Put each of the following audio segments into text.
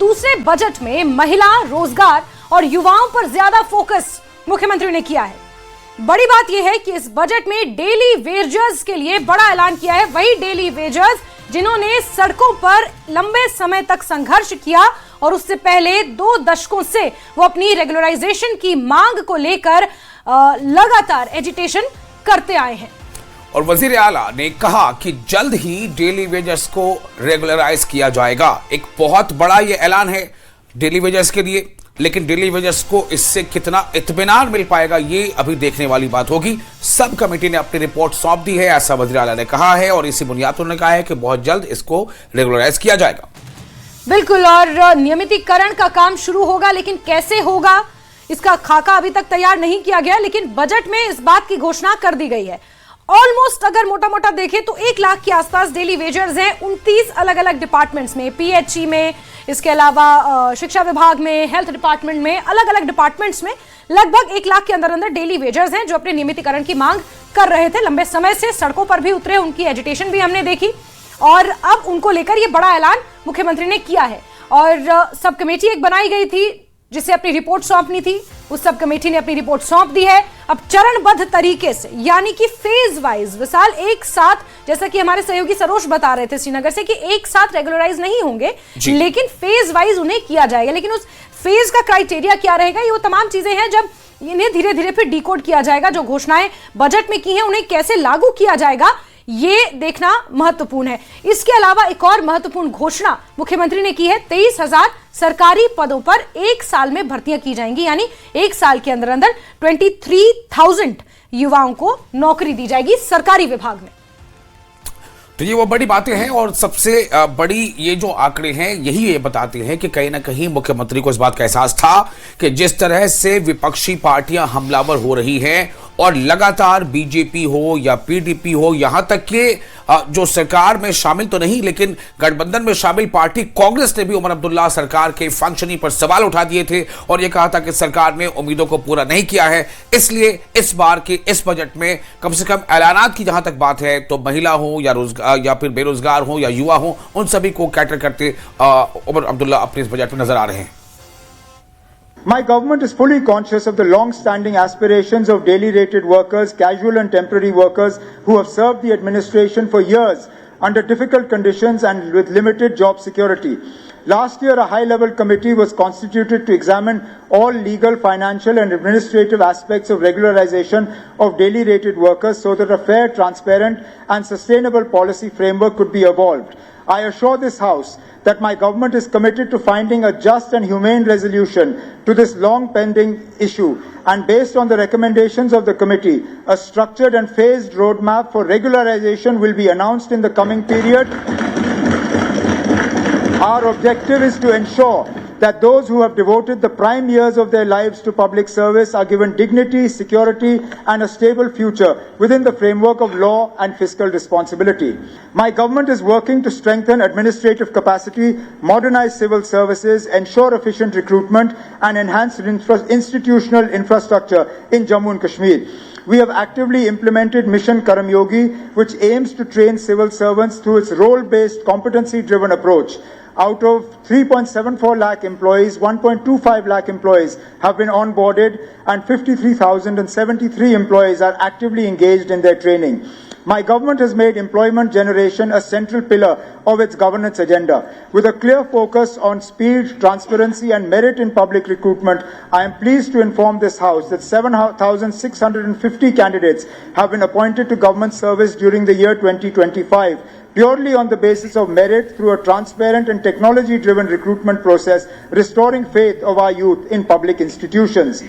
दूसरे बजट में महिला, रोजगार और युवाओं पर ज्यादा फोकस मुख्यमंत्री ने किया है। बड़ी बात यह है कि इस बजट में डेली वेजर्स के लिए बड़ा ऐलान किया है। वही डेली वेजर्स जिन्होंने सड़कों पर लंबे समय तक संघर्ष किया और उससे पहले 2 दशकों से वो अपनी रेगुलराइजेशन की मांग को लेकर लगातार एजिटेशन करते आए हैं। और वजीर आला ने कहा कि जल्द ही डेली वेजर्स को रेगुलराइज किया जाएगा। एक बहुत बड़ा ये ऐलान है डेली वेजर्स के लिए, लेकिन डेली वेजर्स को इससे कितना इत्मीनान मिल पाएगा ये अभी देखने वाली बात होगी। सब कमेटी ने अपनी रिपोर्ट सौंप दी है, ऐसा वजीर आला ने कहा है, और इसी बुनियाद पर उन्होंने कहा है कि बहुत जल्द इसको रेगुलराइज किया जाएगा। बिल्कुल, और नियमितीकरण का काम शुरू होगा, लेकिन कैसे होगा इसका खाका अभी तक तैयार नहीं किया गया, लेकिन बजट में इस बात की घोषणा कर दी गई है। ऑलमोस्ट अगर मोटा मोटा देखें तो 1 लाख के आसपास डेली वेजर्स हैं 29 अलग अलग डिपार्टमेंट्स में, पीएचई में, इसके अलावा शिक्षा विभाग में, हेल्थ डिपार्टमेंट में, अलग अलग डिपार्टमेंट्स में लगभग 1 लाख के अंदर अंदर डेली वेजर्स हैं जो अपने नियमितीकरण की मांग कर रहे थे। लंबे समय से सड़कों पर भी उतरे, उनकी एजिटेशन भी हमने देखी और अब उनको लेकर यह बड़ा ऐलान मुख्यमंत्री ने किया है। और सब कमेटी एक बनाई गई थी जिसे अपनी रिपोर्ट सौंपनी थी, उस सब कमेटी ने अपनी रिपोर्ट सौंप दी है। अब चरणबद्ध तरीके से, यानी कि फेज वाइज, विशाल एक साथ, जैसा कि हमारे सहयोगी सरोज बता रहे थे श्रीनगर से कि एक साथ रेगुलराइज नहीं होंगे, लेकिन फेज वाइज उन्हें किया जाएगा। लेकिन उस फेज का क्राइटेरिया क्या रहेगा, ये वो तमाम चीजें हैं जब इन्हें धीरे धीरे फिर डिकोड किया जाएगा। जो घोषणाएं बजट में की हैं उन्हें कैसे लागू किया जाएगा ये देखना महत्वपूर्ण है। इसके अलावा एक और महत्वपूर्ण घोषणा मुख्यमंत्री ने की है, 23,000 सरकारी पदों पर 1 साल में भर्तियां की जाएंगी, यानी 1 साल के अंदर अंदर 23,000 युवाओं को नौकरी दी जाएगी सरकारी विभाग में। तो ये वो बड़ी बातें हैं, और सबसे बड़ी ये जो आंकड़े हैं यही ये बताते हैं कि कहीं ना कहीं मुख्यमंत्री को इस बात का एहसास था कि जिस तरह से विपक्षी पार्टियां हमलावर हो रही हैं और लगातार बीजेपी हो या पीडीपी हो, यहां तक कि जो सरकार में शामिल तो नहीं लेकिन गठबंधन में शामिल पार्टी कांग्रेस ने भी उमर अब्दुल्ला सरकार के फंक्शनिंग पर सवाल उठा दिए थे और यह कहा था कि सरकार ने उम्मीदों को पूरा नहीं किया है। इसलिए इस बार के इस बजट में कम से कम ऐलानात की जहां तक बात है तो महिला हो या रोजगार या फिर बेरोजगार हो या युवा हो, उन सभी को कैटर करते उमर अब्दुल्ला अपने इस बजट में नजर आ रहे हैं। My government is fully conscious of the long-standing aspirations of daily rated workers, casual and temporary workers who have served the administration for years under difficult conditions and with limited job security. Last year, a high-level committee was constituted to examine all legal, financial and administrative aspects of regularization of daily rated workers so that a fair, transparent and sustainable policy framework could be evolved. I assure this House that my government is committed to finding a just and humane resolution to this long pending issue, and based on the recommendations of the committee, a structured and phased roadmap for regularization will be announced in the coming period. Our objective is to ensure that those who have devoted the prime years of their lives to public service are given dignity, security and a stable future within the framework of law and fiscal responsibility. My government is working to strengthen administrative capacity, modernize civil services, ensure efficient recruitment and enhance institutional infrastructure in Jammu and Kashmir. We have actively implemented Mission Karamyogi, which aims to train civil servants through its role-based, competency-driven approach. Out of 3.74 lakh employees, 1.25 lakh employees have been onboarded and 53,073 employees are actively engaged in their training. My government has made employment generation a central pillar of its governance agenda. With a clear focus on speed, transparency and merit in public recruitment, I am pleased to inform this House that 7,650 candidates have been appointed to government service during the year 2025. Purely on the basis of merit through a transparent and technology-driven recruitment process, restoring faith of our youth in public institutions.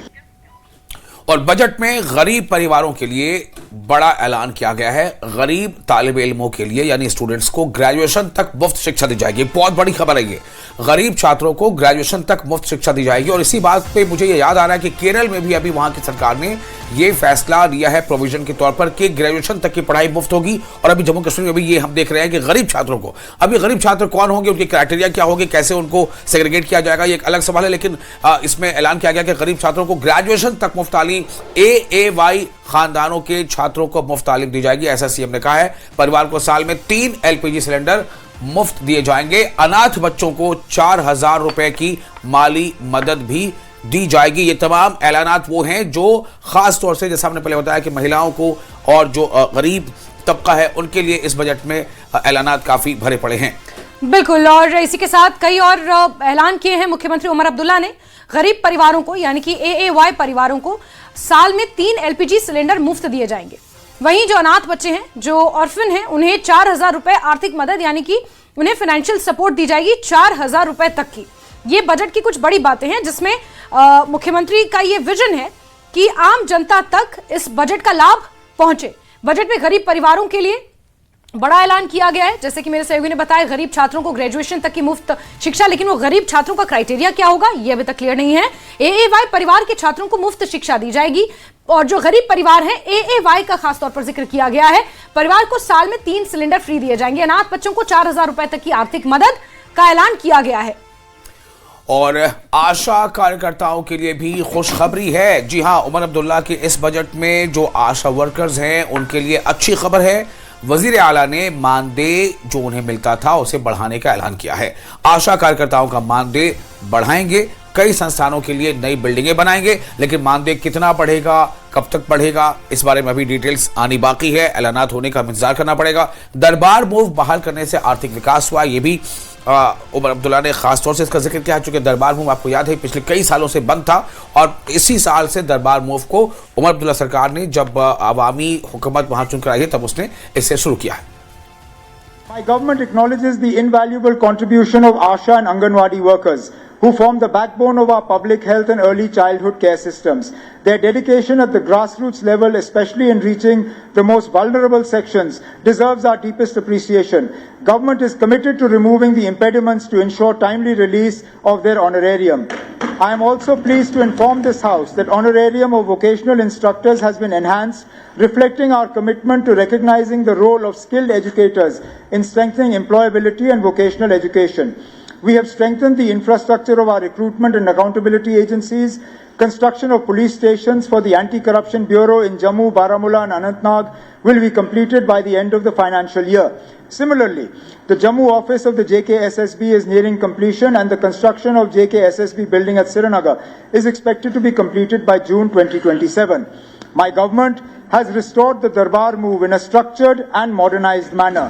और budget में गरीब परिवारों के लिए बड़ा ऐलान किया गया है। गरीब तालिब इल्मों के लिए यानी स्टूडेंट्स को ग्रेजुएशन तक मुफ्त शिक्षा दी जाएगी। बहुत बड़ी खबर है ये, गरीब छात्रों को ग्रेजुएशन तक मुफ्त शिक्षा दी जाएगी। और इसी बात पे मुझे ये याद आ रहा है कि केरल में भी अभी वहां की सरकार ने ये फैसला लिया है प्रोविजन के तौर पर कि ग्रेजुएशन तक की पढ़ाई मुफ्त होगी। और अभी जम्मू कश्मीर में भी ये हम देख रहे हैं कि गरीब छात्रों को, अभी गरीब छात्र कौन होंगे, उनके क्राइटेरिया क्या होंगे, कैसे उनको सेग्रीगेट किया जाएगा, ये एक अलग सवाल है। लेकिन इसमें ऐलान किया गया कि गरीब छात्रों को ग्रेजुएशन तक मुफ्त तालीम, AAY खानदानों के छात्रों को मुफ्त तालीम दी जाएगी, ऐसा सीएम ने कहा है। परिवार को साल में 3 LPG सिलेंडर मुफ्त दिए जाएंगे। अनाथ बच्चों को 4,000 रुपए की माली मदद भी दी जाएगी। ये तमाम ऐलानात वो हैं जो खास तौर से, जैसा हमने पहले बताया, कि महिलाओं को और जो गरीब तबका है उनके लिए इस बजट में ऐलानात काफी भरे पड़े हैं। बिल्कुल, और इसी के साथ कई और ऐलान किए हैं मुख्यमंत्री उमर अब्दुल्ला ने। गरीब परिवारों को यानी कि AAY परिवारों को साल में 3 LPG सिलेंडर मुफ्त दिए जाएंगे। वहीं जो अनाथ बच्चे हैं, जो ऑर्फन हैं, उन्हें 4,000 रुपए आर्थिक मदद यानी कि उन्हें फाइनेंशियल सपोर्ट दी जाएगी 4,000 रुपए तक की। ये बजट की कुछ बड़ी बातें हैं जिसमें मुख्यमंत्री का ये विजन है कि आम जनता तक इस बजट का लाभ पहुंचे। बजट में गरीब परिवारों के लिए बड़ा ऐलान किया गया है, जैसे कि मेरे सहयोगी ने बताया, गरीब छात्रों को ग्रेजुएशन तक की मुफ्त शिक्षा। लेकिन वो गरीब छात्रों का क्राइटेरिया क्या होगा ये अभी तक क्लियर नहीं है। AAY परिवार के छात्रों को मुफ्त शिक्षा दी जाएगी, और जो गरीब परिवार है AAY का खासतौर पर जिक्र किया गया है। परिवार को साल में 3 सिलेंडर फ्री दिए जाएंगे। अनाथ बच्चों को 4,000 रुपए तक की आर्थिक मदद का ऐलान किया गया है। और आशा कार्यकर्ताओं के लिए भी खुशखबरी है। जी हां, उमर अब्दुल्ला के इस बजट में जो आशा वर्कर्स हैं उनके लिए अच्छी खबर है। वजीर आला ने मानदेय जो उन्हें मिलता था उसे बढ़ाने का ऐलान किया है। आशा कार्यकर्ताओं का मानदेय बढ़ाएंगे, कई संस्थानों के लिए नई बिल्डिंगें बनाएंगे, लेकिन मानदेय कितना बढ़ेगा, कब तक बढ़ेगा, इस बारे में अभी डिटेल्स आनी बाकी है। ऐलानात होने का इंतजार करना पड़ेगा। दरबार मूव बहाल करने से आर्थिक विकास हुआ, ये भी उमर अब्दुल्ला ने खासतौर से इसका जिक्र किया, चूंकि दरबार मूव आपको याद है पिछले कई सालों से बंद था, और इसी साल से दरबार मूव को उमर अब्दुल्ला सरकार ने, जब अवामी हुकूमत वहां चुनकर आई है, तब उसने इसे शुरू किया है। My government acknowledges the invaluable contribution of ASHA and Anganwadi workers, who form the backbone of our public health and early childhood care systems. Their dedication at the grassroots level, especially in reaching the most vulnerable sections, deserves our deepest appreciation. Government is committed to removing the impediments to ensure timely release of their honorarium. I am also pleased to inform this House that honorarium of vocational instructors has been enhanced, reflecting our commitment to recognizing the role of skilled educators in strengthening employability and vocational education. We have strengthened the infrastructure of our recruitment and accountability agencies. Construction of police stations for the Anti-Corruption Bureau in Jammu, Baramulla and Anantnag will be completed by the end of the financial year. Similarly, the Jammu office of the JKSSB is nearing completion, and the construction of JKSSB building at Srinagar is expected to be completed by June 2027. My government has restored the Darbar move in a structured and modernized manner,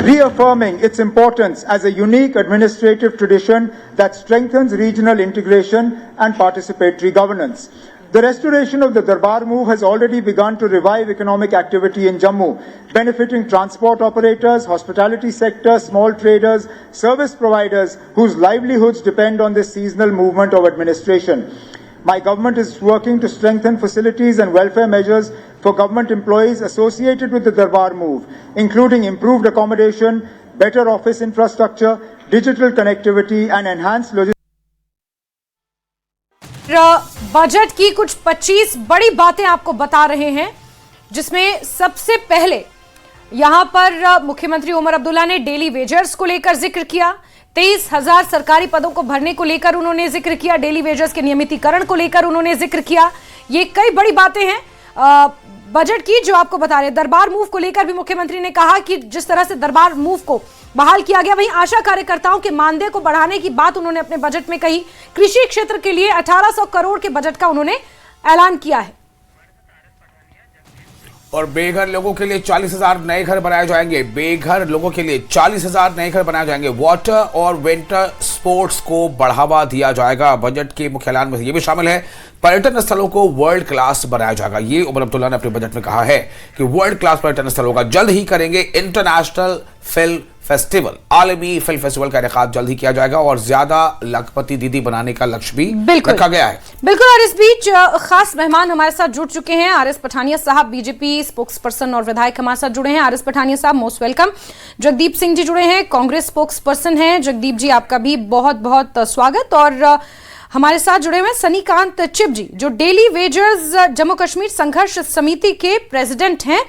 reaffirming its importance as a unique administrative tradition that strengthens regional integration and participatory governance. The restoration of the Darbar move has already begun to revive economic activity in Jammu, benefiting transport operators, hospitality sector, small traders, service providers whose livelihoods depend on this seasonal movement of administration. My government is working to strengthen facilities and welfare measures for government employees associated with the Darbar move, including improved accommodation, better office infrastructure, digital connectivity and enhanced logistics. Budget की कुछ 25 बड़ी बातें आपको बता रहे हैं, जिसमें सबसे पहले यहां पर मुख्यमंत्री उमर अब्दुल्ला ने डेली वेजर्स को लेकर जिक्र किया। 23,000 सरकारी पदों को भरने को लेकर उन्होंने जिक्र किया। डेली वेजर्स के नियमितीकरण को लेकर उन्होंने जिक्र किया। ये कई बड़ी बातें हैं बजट की जो आपको बता रहे। दरबार मूव को लेकर भी मुख्यमंत्री ने कहा कि जिस तरह से दरबार मूव को बहाल किया गया, वहीं आशा कार्यकर्ताओं के मानदेय को बढ़ाने की बात उन्होंने अपने बजट में कही। कृषि क्षेत्र के लिए 1800 करोड़ के बजट का उन्होंने ऐलान किया है। और बेघर लोगों के लिए 40,000 नए घर बनाए जाएंगे। बेघर लोगों के लिए 40,000 नए घर बनाए जाएंगे। वाटर और विंटर स्पोर्ट्स को बढ़ावा दिया जाएगा। बजट के मुख्य ऐलान में यह भी शामिल है, पर्यटन स्थलों को वर्ल्ड क्लास बनाया जाएगा। ये उमर अब्दुल्ला ने अपने बजट में कहा है कि वर्ल्ड क्लास पर्यटन स्थलों का जल्द ही करेंगे। इंटरनेशनल फिल्म फेस्टिवल, आलमी फिल्म फेस्टिवल का इनेकाद जल्द ही किया जाएगा और ज्यादा लखपति दीदी बनाने का लक्ष्य भी रखा गया है। बिल्कुल। और इस बीच खास मेहमान हमारे साथ जुड़ चुके हैं। आरएस पठानिया साहब, बीजेपी स्पोक्स पर्सन और विधायक हमारे साथ जुड़े हैं। आरएस पठानिया साहब, मोस्ट वेलकम। जगदीप सिंह जी जुड़े हैं, कांग्रेस स्पोक्स पर्सन हैं। जगदीप जी, आपका भी बहुत बहुत स्वागत। और हमारे साथ जुड़े हुए सनीकांत चिब जी, जो डेली वेजर्स जम्मू कश्मीर संघर्ष समिति के प्रेसिडेंट हैं।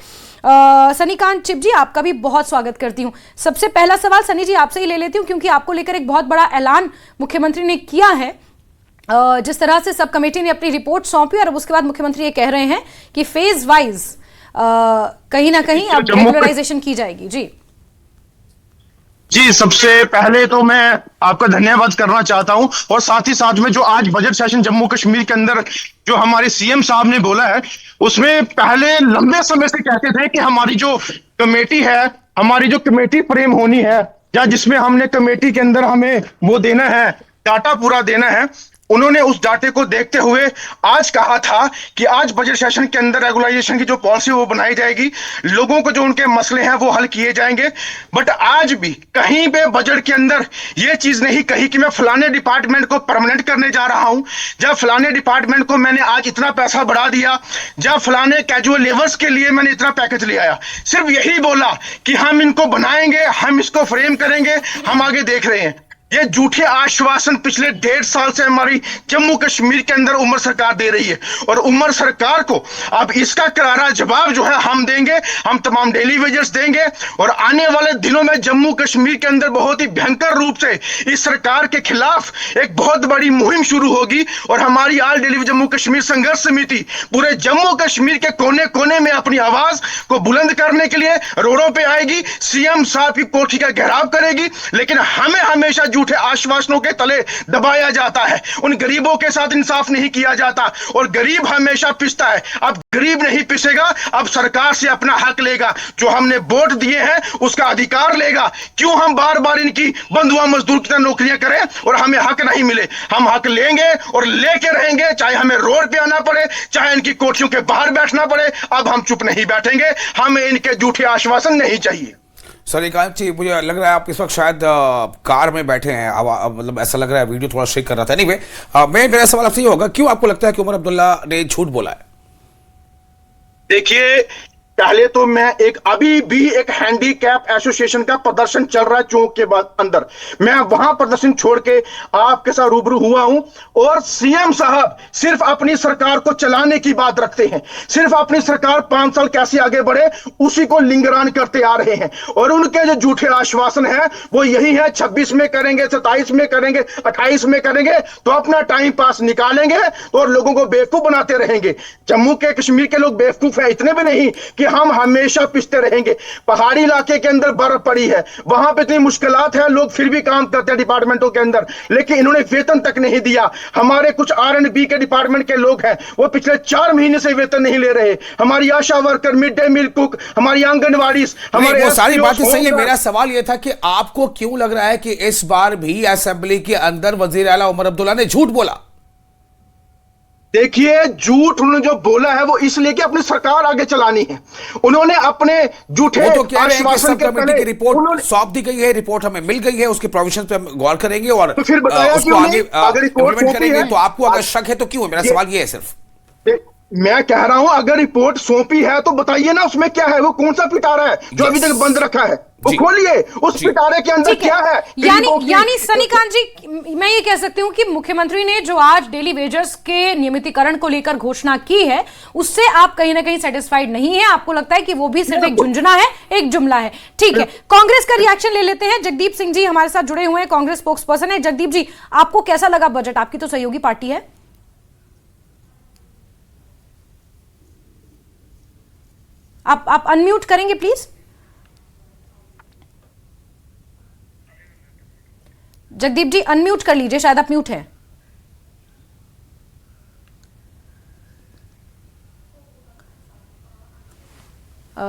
सनीकांत चिब जी, आपका भी बहुत स्वागत करती हूं। सबसे पहला सवाल सनी जी आपसे ही ले लेती हूं, क्योंकि आपको लेकर एक बहुत बड़ा ऐलान मुख्यमंत्री ने किया है। जिस तरह से सब कमेटी ने अपनी रिपोर्ट सौंपी और अब उसके बाद मुख्यमंत्री ये कह रहे हैं कि फेज वाइज कहीं ना कहीं अब रेगुलराइजेशन की जाएगी। जी, सबसे पहले तो मैं आपका धन्यवाद करना चाहता हूं और साथ ही साथ में जो आज बजट सेशन जम्मू कश्मीर के अंदर जो हमारे सीएम साहब ने बोला है, उसमें पहले लंबे समय से कहते थे कि हमारी जो कमेटी है, हमारी जो कमेटी फ्रेम होनी है या जिसमें हमने कमेटी के अंदर हमें वो देना है, डाटा पूरा देना है, उन्होंने उस डाटे को देखते हुए आज कहा था कि आज बजट सेशन के अंदर रेगुलाइजेशन की जो पॉलिसी वो बनाई जाएगी, लोगों को जो उनके मसले हैं वो हल किए जाएंगे। बट आज भी कहीं पे बजट के अंदर ये चीज नहीं कही कि मैं फलाने डिपार्टमेंट को परमानेंट करने जा रहा हूं, जब फलाने डिपार्टमेंट को मैंने आज इतना पैसा बढ़ा दिया, जब फलाने कैजुअल लेबर्स के लिए मैंने इतना पैकेज ले आया। सिर्फ यही बोला कि हम इनको बनाएंगे, हम इसको फ्रेम करेंगे, हम आगे देख रहे हैं। ये झूठे आश्वासन पिछले 1.5 साल से हमारी जम्मू कश्मीर के अंदर उमर सरकार दे रही है और उमर सरकार को अब इसका करारा जवाब जो है हम देंगे। हम तमाम डेली वेजर्स देंगे और आने वाले दिनों में जम्मू कश्मीर के अंदर बहुत ही भयंकर रूप से इस सरकार के खिलाफ एक बहुत बड़ी मुहिम शुरू होगी और हमारी ऑल डेली जम्मू कश्मीर संघर्ष समिति पूरे जम्मू कश्मीर के कोने कोने में अपनी आवाज को बुलंद करने के लिए रोडों पे आएगी, सीएम साहब की कोठी का घेराव करेगी। लेकिन हमें हमेशा झूठे आश्वासनों के तले दबाया जाता है, उन गरीबों के साथ इंसाफ नहीं किया जाता और गरीब हमेशा पिसता है। अब गरीब नहीं पिसेगा, अब सरकार से अपना हक लेगा, जो हमने वोट दिए हैं उसका अधिकार लेगा। क्यों हम बार बार इनकी बंधुआ मजदूर की तरह नौकरियां करें और हमें हक नहीं मिले? हम हक लेंगे और लेके रहेंगे, चाहे हमें रोड पे आना पड़े, चाहे इनकी कोठियों के बाहर बैठना पड़े। अब हम चुप नहीं बैठेंगे, हमें इनके झूठे आश्वासन नहीं चाहिए। सरिकांत जी, मुझे लग रहा है आप इस वक्त शायद कार में बैठे हैं, मतलब ऐसा लग रहा है, वीडियो थोड़ा शेक कर रहा था। एनीवे, मेरा सवाल आपसे ये होगा, क्यों आपको लगता है कि उमर अब्दुल्ला ने झूठ बोला है? देखिए, पहले तो मैं अभी भी एक हैंडीकैप एसोसिएशन का प्रदर्शन चल रहा है चौक के बाद अंदर, मैं वहां प्रदर्शन छोड़ के आपके साथ रूबरू हुआ हूं और सीएम साहब सिर्फ अपनी सरकार को चलाने की बात रखते हैं, सिर्फ अपनी सरकार 5 साल कैसे आगे बढ़े उसी को लिंगरान करते आ रहे हैं। और उनके जो झूठे आश्वासन है वो यही है, 26 में करेंगे, 27 में करेंगे, 28 में करेंगे, तो अपना टाइम पास निकालेंगे और लोगों को बेवकूफ बनाते रहेंगे। जम्मू के कश्मीर के लोग बेवकूफ है इतने भी नहीं कि हम हमेशा पिसते रहेंगे। पहाड़ी इलाके के अंदर बर्फ पड़ी है, वहां पे इतनी मुश्किलात है, लोग फिर भी काम करते हैं डिपार्टमेंटों के अंदर, लेकिन इन्होंने वेतन तक नहीं दिया। हमारे कुछ R&B के डिपार्टमेंट के लोग हैं, वो पिछले 4 महीने से वेतन नहीं ले रहे। हमारी ASHA worker, mid day meal cook, हमारी आंगनवाड़ी, हमारे वो सारी बातें सही है। मेरा सवाल यह था कि आपको क्यों लग रहा है कि इस बार भी असेंबली के अंदर वजीर आला उमर अब्दुल्ला ने झूठ बोला? देखिए, झूठ उन्होंने जो बोला है वो इसलिए कि अपनी सरकार आगे चलानी है। उन्होंने अपने झूठे आश्वासन के कमेटी की रिपोर्ट सौंप दी गई है, रिपोर्ट हमें मिल गई है, उसके प्रोविजन पे हम गौर करेंगे और तो फिर बताया उसको आगे इम्प्लीमेंट करेंगे। तो आपको अगर शक है तो क्यों है? मेरा सवाल ये है सिर्फ। मैं कह रहा हूं, अगर रिपोर्ट सौंपी है तो बताइए ना उसमें क्या है, वो कौन सा पिटारा है जो अभी तक बंद रखा है, वो खोलिए, उस पिटारे के अंदर क्या है। यानी सनिकांत जी, मैं ये कह सकती हूं कि मुख्यमंत्री ने जो आज डेली वेजर्स के नियमितीकरण को लेकर घोषणा की है उससे आप कहीं ना कहीं सेटिस्फाइड नहीं है, आपको लगता है कि वो भी सिर्फ एक झुंझुना है, एक जुमला है। ठीक है, कांग्रेस का रिएक्शन ले लेते हैं। जगदीप सिंह जी हमारे साथ जुड़े हुए हैं, कांग्रेस स्पोक्स पर्सन है। जगदीप जी, आपको कैसा लगा बजट? आपकी तो सहयोगी पार्टी है। आप अनम्यूट करेंगे प्लीज। जगदीप जी अनम्यूट कर लीजिए, शायद आप म्यूट हैं।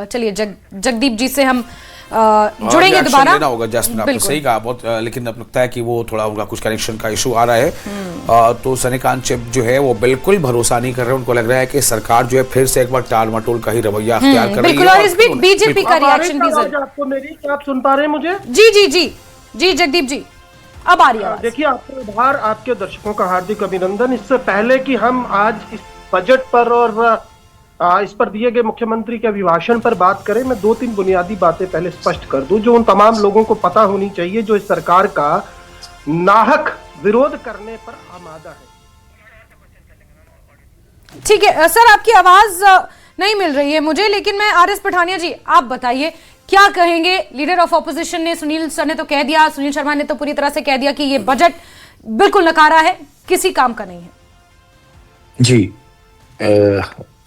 चलिए जगदीप जी से हम जुड़ेंगे दोबारा। लेना होगा जैस्मिन, आपने सही कहा बहुत, लेकिन अब लगता है कि वो थोड़ा उनका कुछ कनेक्शन का इशू आ रहा है। तो सनिकांत चिप जो है वो बिल्कुल भरोसा नहीं कर रहे, उनको लग रहा है कि सरकार जो है फिर से एक बार टाल मटोल का ही रवैया अख्तियार कर रही है। और इस बीच बीजेपी का रिएक्शन भी जरूर। आपको मेरी, आप सुन पा रहे हैं मुझे? जी जी जी जी जगदीप जी अब आ रही है। देखिए, आपका आभार, आपके दर्शकों का हार्दिक अभिनंदन। इससे पहले कि हम आज इस बजट पर और इस पर दिए गए मुख्यमंत्री के अभिभाषण पर बात करें, मैं 2-3 बुनियादी बातें पहले स्पष्ट कर दूं जो उन तमाम लोगों को पता होनी चाहिए जो इस सरकार का नाहक विरोध करने पर आमादा है। ठीक है सर, आपकी आवाज नहीं मिल रही है मुझे, लेकिन मैं RS पठानिया जी, आप बताइए क्या कहेंगे? लीडर ऑफ ऑपोजिशन ने, सुनील सर ने तो कह दिया, सुनील शर्मा ने तो पूरी तरह से कह दिया कि ये बजट बिल्कुल नकारा है, किसी काम का नहीं है। जी,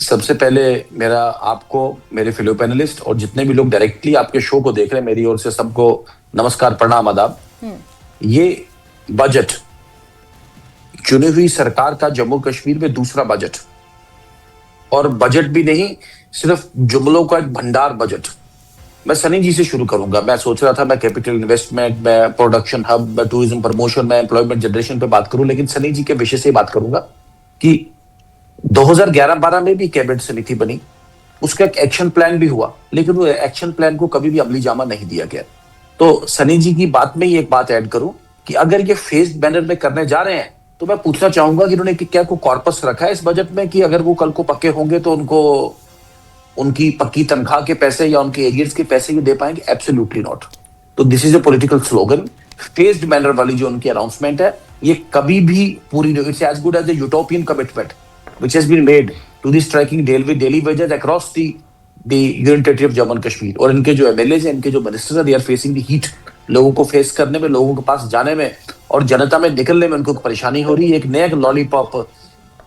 सबसे पहले मेरा आपको, मेरे फेलो पैनलिस्ट और जितने भी लोग डायरेक्टली आपके शो को देख रहे हैं, मेरी ओर से सबको नमस्कार, प्रणाम, आदाब। ये बजट चुनी हुई सरकार का जम्मू कश्मीर में दूसरा बजट, और बजट भी नहीं, सिर्फ जुमलों का एक भंडार बजट। मैं सनी जी से शुरू करूंगा। मैं सोच रहा था मैं कैपिटल इन्वेस्टमेंट, मैं प्रोडक्शन हब, मैं टूरिज्म प्रमोशन, मैं एम्प्लॉयमेंट जनरेशन पे बात करूं, लेकिन सनी जी के विषय से बात करूंगा कि 2011-12 में भी कैबिनेट समिति बनी, उसका एक एक्शन प्लान भी हुआ, लेकिन वो एक्शन प्लान को कभी भी अमली जामा नहीं दिया गया। तो सनी जी की बात में ही एक बात ऐड करूं कि अगर ये फेज्ड मैनर में करने जा रहे हैं, तो मैं पूछना चाहूंगा कि उन्होंने क्या को कॉर्पस रखा है इस बजट में कि अगर वो कल को पक्के होंगे तो उनको उनकी पक्की तनख्वाह के पैसे या उनके एरियर्स के पैसे ये दे पाएंगे? Absolutely not. तो this is a political slogan. Phased manner वाली जो उनकी अनाउंसमेंट है, ये कभी भी पूरी नहीं। It's as good as a utopian commitment which has been made to the striking daily wages across the Union Territory of Jammu and Kashmir। और इनके जो एमएलएज हैं, इनके जो मिनिस्टर हैं, they are facing the heat। लोगों को face करने में, लोगों के पास जाने में और जनता में निकलने में उनको परेशानी हो रही है। एक नया लॉलीपॉप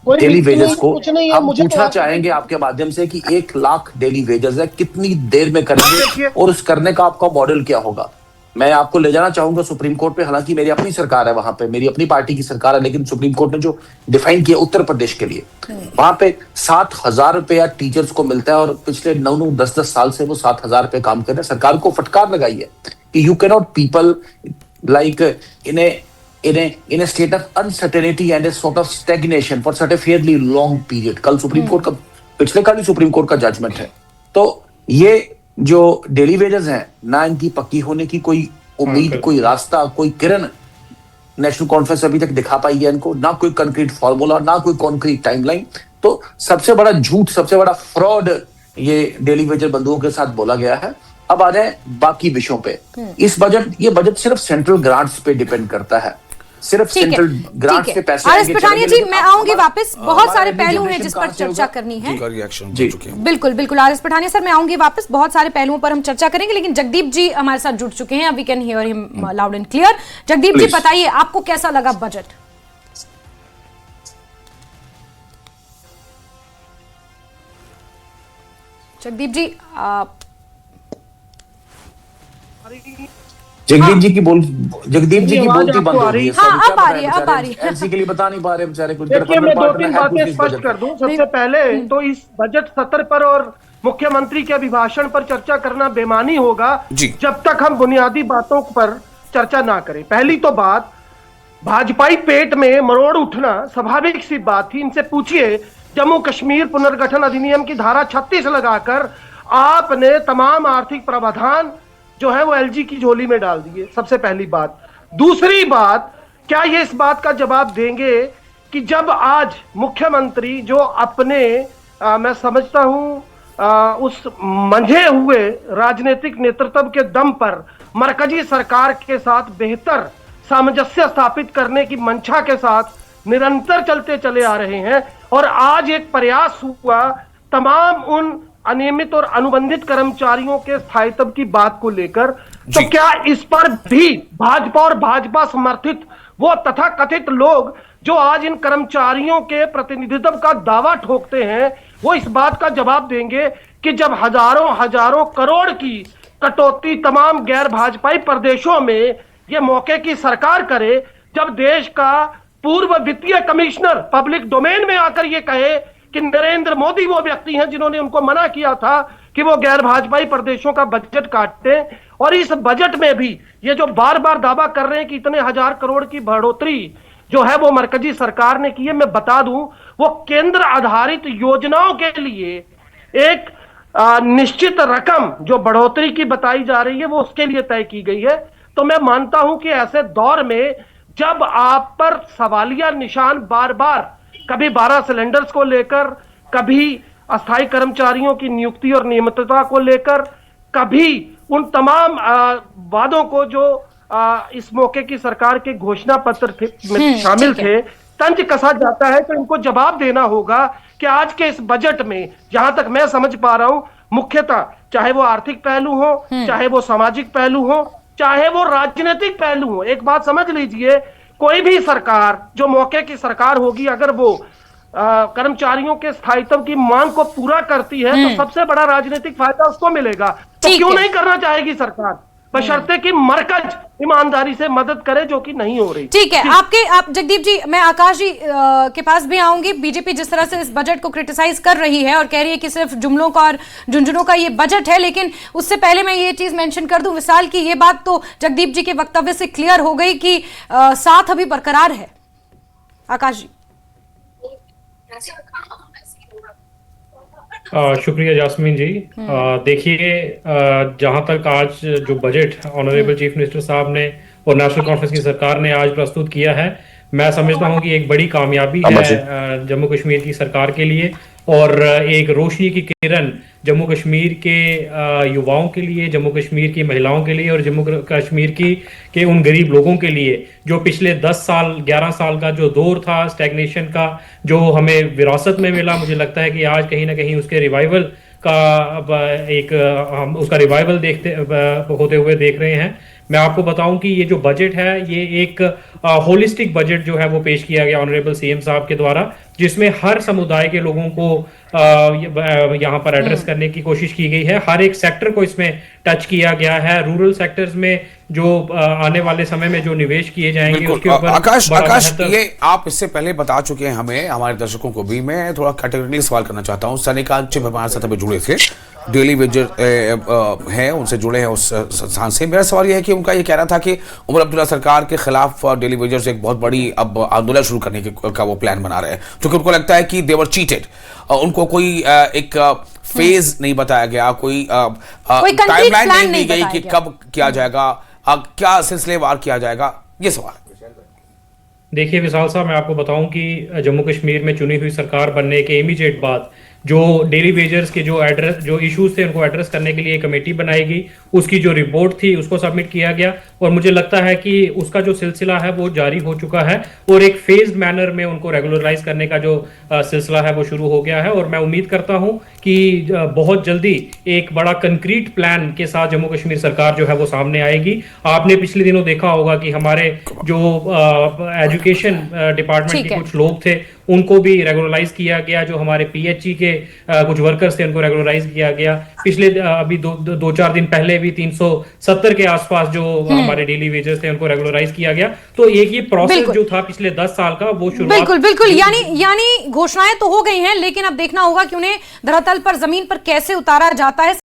डेली वेजेस को हम पूछना चाहेंगे आपके माध्यम से कि 1 लाख डेली वेजेस है, कितनी देर में करेंगे और उस करने का आपका मॉडल क्या होगा? मैं आपको ले जाना चाहूंगा सुप्रीम कोर्ट पे। हालांकि मेरी अपनी सरकार है वहां पे, मेरी अपनी पार्टी की सरकार है, लेकिन सुप्रीम कोर्ट ने जो डिफाइन किया उत्तर प्रदेश के लिए, वहां पे 7,000 रुपया टीचर्स को मिलता है, और पिछले 9-9, 10-10 साल से वो 7,000 रुपए काम कर रहे हैं। सरकार को फटकार लगाई है कि you can not people like in a state of uncertainty and a sort of stagnation for such a fairly long period। कल सुप्रीम कोर्ट का, पिछले कल ही सुप्रीम कोर्ट का जजमेंट है। तो ये जो डेली वेजेस हैं, ना इनकी पक्की होने की कोई उम्मीद, कोई रास्ता, कोई किरण नेशनल कॉन्फ्रेंस अभी तक दिखा पाई है इनको, ना कोई कंक्रीट फॉर्मूला, ना कोई कॉन्क्रीट टाइमलाइन। तो सबसे बड़ा झूठ, सबसे बड़ा फ्रॉड ये डेली वेजेस बंधुओं के साथ बोला गया है। अब आ जाए बाकी विषयों पे। ये बजट सिर्फ सेंट्रल ग्रांट्स पे डिपेंड करता है, सिर्फ सेंट्रल ग्रांट्स पे पैसे आरएस पठानिया जी, मैं आऊंगी वापस। बहुत सारे पहलू हैं जिस पर चर्चा करनी है। जी बिल्कुल बिल्कुल आरएस पठानिया सर, मैं आऊंगी वापस। बहुत सारे पहलुओं पर हम चर्चा करेंगे, लेकिन जगदीप जी हमारे साथ जुड़ चुके हैं। We can hear him loud and clear. Jagdeep ji बताइए, आपको कैसा लगा बजट? जगदीप जी जगदीप जी की बोलती बंद हो रही है। हाँ, अब आ रही है। एलसी के लिए बता नहीं पा रहे बेचारे कुछ। देखिए, मैं 2-3 बातें स्पष्ट कर दूं। सबसे पहले तो इस बजट सत्र पर और मुख्यमंत्री के अभिभाषण पर चर्चा करना बेमानी होगा जब तक हम बुनियादी बातों पर चर्चा ना करें। पहली तो बात, भाजपाई पेट में मरोड़ उठना स्वाभाविक सी बात थी। इनसे पूछिए, जम्मू कश्मीर पुनर्गठन अधिनियम की धारा 36 लगाकर आपने तमाम आर्थिक प्रावधान जो है वो एलजी की झोली में डाल दिए। सबसे पहली बात। दूसरी बात, क्या ये इस बात का जवाब देंगे कि जब आज मुख्यमंत्री जो अपने मैं समझता हूं उस मंझे हुए राजनीतिक नेतृत्व के दम पर मरकजी सरकार के साथ बेहतर सामंजस्य स्थापित करने की मंशा के साथ निरंतर चलते चले आ रहे हैं, और आज एक प्रयास हुआ तमाम उन अनियमित और अनुबंधित कर्मचारियों के स्थायित्व की बात को लेकर, तो क्या इस पर भी भाजपा और भाजपा समर्थित वो तथाकथित लोग जो आज इन कर्मचारियों के प्रतिनिधित्व का दावा ठोकते हैं, वो इस बात का जवाब देंगे कि जब हजारों करोड़ की कटौती तमाम गैर भाजपाई प्रदेशों में ये मौके की सरकार करे, जब देश का पूर्व वित्तीय कमिश्नर पब्लिक डोमेन में आकर ये कहे कि नरेंद्र मोदी वो व्यक्ति हैं जिन्होंने उनको मना किया था कि वो गैर भाजपाई प्रदेशों का बजट काटते, और इस बजट में भी ये जो बार बार दावा कर रहे हैं कि इतने 1000 करोड़ की बढ़ोतरी जो है वो मरकजी सरकार ने की है। मैं बता दूं, वो केंद्र आधारित योजनाओं के लिए एक निश्चित रकम जो बढ़ोतरी की बताई जा रही है वो उसके लिए तय की गई है। तो मैं मानता हूं कि ऐसे दौर में जब आप पर सवालिया निशान बार बार, कभी 12 सिलेंडर्स को लेकर, कभी अस्थायी कर्मचारियों की नियुक्ति और नियमितता को लेकर, कभी उन तमाम वादों को जो इस मौके की सरकार के घोषणा पत्र में शामिल थे, तंज कसा जाता है। तो इनको जवाब देना होगा कि आज के इस बजट में, जहां तक मैं समझ पा रहा हूं, मुख्यतः चाहे वो आर्थिक पहलू हो, चाहे वो सामाजिक पहलू हो, चाहे वो राजनीतिक पहलू हो। एक बात समझ लीजिए, कोई भी सरकार जो मौके की सरकार होगी, अगर वो कर्मचारियों के स्थायित्व की मांग को पूरा करती है तो सबसे बड़ा राजनीतिक फायदा उसको मिलेगा। तो ठीक क्यों है। नहीं करना चाहेगी सरकार, बशर्ते कि मरकज ईमानदारी से मदद करे, जो कि नहीं हो रही। ठीक है, आप जगदीप जी, मैं आकाश जी के पास भी आऊंगी। बीजेपी जिस तरह से इस बजट को क्रिटिसाइज कर रही है और कह रही है कि सिर्फ जुमलों का और झुंझुनों का ये बजट है, लेकिन उससे पहले मैं ये चीज मेंशन कर दूं विशाल की ये बात तो जगदीप जी के वक्तव्य से क्लियर हो गई कि साथ अभी बरकरार है। आकाश जी। शुक्रिया जास्मीन जी। देखिए, जहां तक आज जो बजट ऑनरेबल चीफ मिनिस्टर साहब ने और नेशनल कॉन्फ्रेंस की सरकार ने आज प्रस्तुत किया है, मैं समझता हूं कि एक बड़ी कामयाबी है जम्मू कश्मीर की सरकार के लिए और एक रोशनी की किरण जम्मू कश्मीर के युवाओं के लिए, जम्मू कश्मीर की महिलाओं के लिए और जम्मू कश्मीर के उन गरीब लोगों के लिए जो पिछले 10 साल 11 साल का जो दौर था स्टैग्नेशन का, जो हमें विरासत में मिला, मुझे लगता है कि आज कहीं ना कहीं उसके रिवाइवल का हम उसका रिवाइवल होते हुए देख रहे हैं। मैं आपको बताऊं कि ये जो बजट है ये एक होलिस्टिक बजट जो है वो पेश किया गया ऑनरेबल सीएम साहब के द्वारा, जिसमें हर समुदाय के लोगों को यहाँ पर एड्रेस करने की कोशिश की गई है। हर एक सेक्टर को इसमें टच किया गया है। रूरल सेक्टर्स में जो आने वाले समय में जो निवेश किए जाएंगे उसके ऊपर आकाश, ये आप इससे पहले बता चुके हैं हमें, हमारे दर्शकों को भी। मैं थोड़ा कैटेगरी सवाल करना चाहता हूँ। सनिकांत जी हमारे साथ अभी जुड़े थे, डेली वेजर हैं, उनसे जुड़े हैं उस संस्थान से। मेरा सवाल यह है कि उनका ये कहना था कि उमर अब्दुल्ला सरकार के खिलाफ डेली वेजर्स एक बहुत बड़ी अब आंदोलन शुरू करने का वो प्लान बना रहे हैं, क्योंकि उनको लगता है कि दे वर चीटेड। उनको कोई एक फेज नहीं बताया गया, कोई टाइमलाइन नहीं दी गई कि कब किया जाएगा, क्या सिलसिलेवार किया जाएगा, ये सवाल। देखिए विशाल साहब, मैं आपको बताऊं कि जम्मू कश्मीर में चुनी हुई सरकार बनने के इमीडिएट बाद जो डेली वेजर्स के जो इश्यूज थे उनको एड्रेस करने के लिए कमेटी बनाई गई। उसकी जो रिपोर्ट थी उसको सबमिट किया गया और मुझे लगता है कि उसका जो सिलसिला है वो जारी हो चुका है और एक फेज्ड मैनर में उनको रेगुलराइज करने का जो सिलसिला है वो शुरू हो गया है। और मैं उम्मीद करता हूं कि बहुत जल्दी एक बड़ा कंक्रीट प्लान के साथ जम्मू कश्मीर सरकार जो है वो सामने आएगी। आपने पिछले दिनों देखा होगा कि हमारे जो एजुकेशन डिपार्टमेंट के कुछ लोग थे उनको भी रेगुलराइज किया गया, जो हमारे पीएचई के कुछ वर्कर्स थे उनको रेगुलराइज किया गया। पिछले अभी दो चार दिन पहले भी 370 के आसपास जो हमारे डेली वेजर्स थे उनको रेगुलराइज किया गया। तो एक ये प्रोसेस जो था पिछले 10 साल का वो शुरू बिल्कुल यानी घोषणाएं तो हो गई हैं, लेकिन अब देखना होगा कि उन्हें धरातल पर जमीन पर कैसे उतारा जाता है।